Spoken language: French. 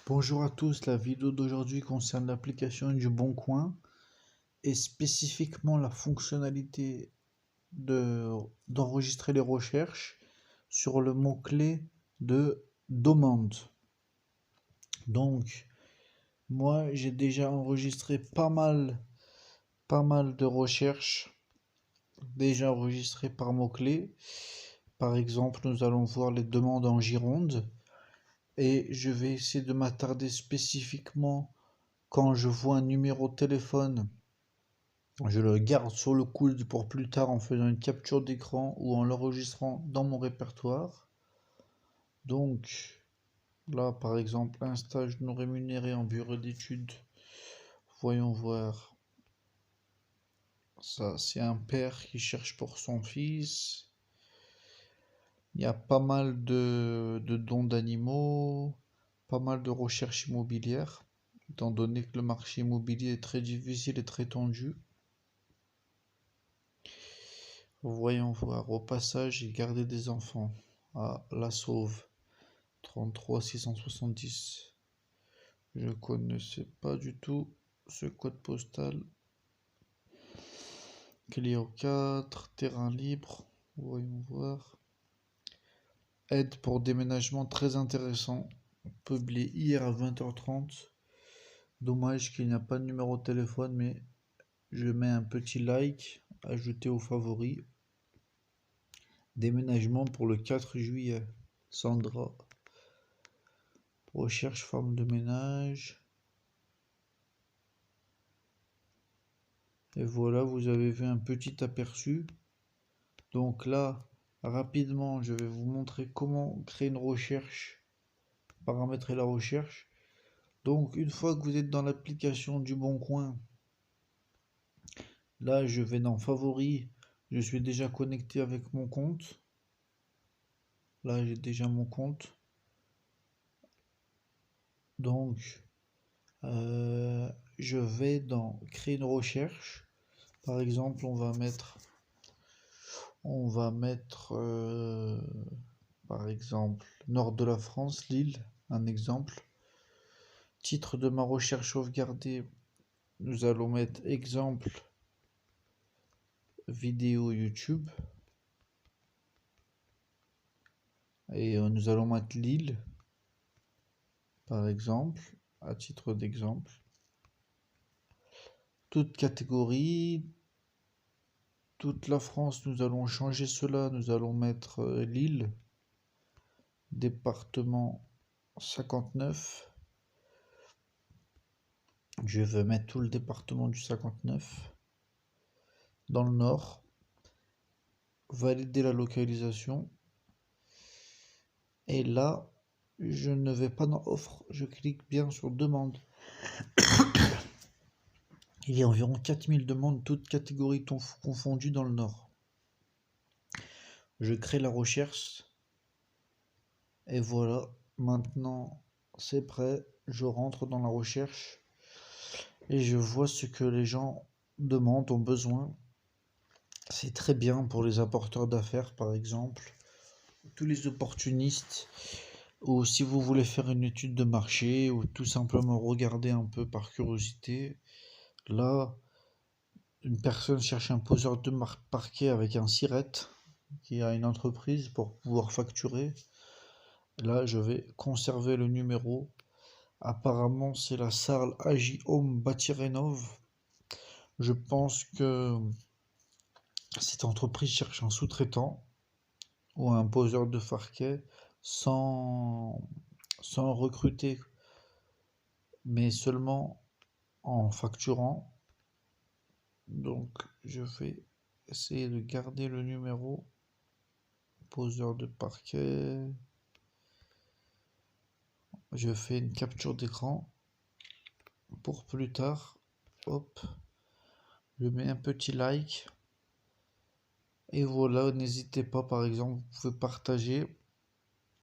Bonjour à tous, la vidéo d'aujourd'hui concerne l'application du Bon Coin et spécifiquement la fonctionnalité d'enregistrer les recherches sur le mot-clé de demande. Donc, moi j'ai déjà enregistré pas mal de recherches déjà enregistrées par mot-clé. Par exemple, nous allons voir les demandes en Gironde et je vais essayer de m'attarder spécifiquement quand je vois un numéro de téléphone. Je le garde sur le coude pour plus tard en faisant une capture d'écran ou en l'enregistrant dans mon répertoire. Donc là, par exemple, un stage non rémunéré en bureau d'études. Voyons voir. Ça, c'est un père qui cherche pour son fils. Il y a pas mal de dons d'animaux, pas mal de recherches immobilières, étant donné que le marché immobilier est très difficile et très tendu. Voyons voir. Au passage, j'ai gardé des enfants. Ah, la Sauve. 33 670. Je connaissais pas du tout ce code postal. Clio 4, terrain libre. Voyons voir. Aide pour déménagement très intéressant. Publié hier à 20h30. Dommage qu'il n'y a pas de numéro de téléphone, mais je mets un petit like, ajouté aux favoris. Déménagement pour le 4 juillet. Sandra. Recherche femme de ménage. Et voilà, vous avez vu un petit aperçu. Donc là, rapidement, je vais vous montrer comment créer une recherche, paramétrer la recherche. Donc une fois que vous êtes dans l'application du Bon Coin, là je vais dans Favoris. Je suis déjà connecté avec mon compte. Là j'ai déjà mon compte. Donc je vais dans créer une recherche. Par exemple, on va mettre par exemple nord de la France, Lille, un exemple. Titre de ma recherche sauvegardée, nous allons mettre exemple vidéo YouTube. Et nous allons mettre Lille, par exemple, à titre d'exemple. Toute catégorie, toute la France, nous allons changer cela. Nous allons mettre Lille, département 59. Je veux mettre tout le département du 59. Dans le nord. Valider la localisation. Et là, je ne vais pas dans offre, je clique bien sur demande. Il y a environ 4000 demandes, toutes catégories confondues dans le nord. Je crée la recherche. Et voilà, maintenant c'est prêt. Je rentre dans la recherche. Et je vois ce que les gens demandent, ont besoin. C'est très bien pour les apporteurs d'affaires, par exemple. Tous les opportunistes. Ou si vous voulez faire une étude de marché. Ou tout simplement regarder un peu par curiosité. Là, une personne cherche un poseur de parquet avec un SIRET qui a une entreprise pour pouvoir facturer. Là, je vais conserver le numéro. Apparemment, c'est la Sarl AJ Home Bâti-Rénov. Je pense que cette entreprise cherche un sous-traitant ou un poseur de parquet sans recruter, mais seulement en facturant. Donc, je vais essayer de garder le numéro. Poseur de parquet. Je fais une capture d'écran pour plus tard. Hop. Je mets un petit like. Et voilà, n'hésitez pas, par exemple, vous pouvez partager.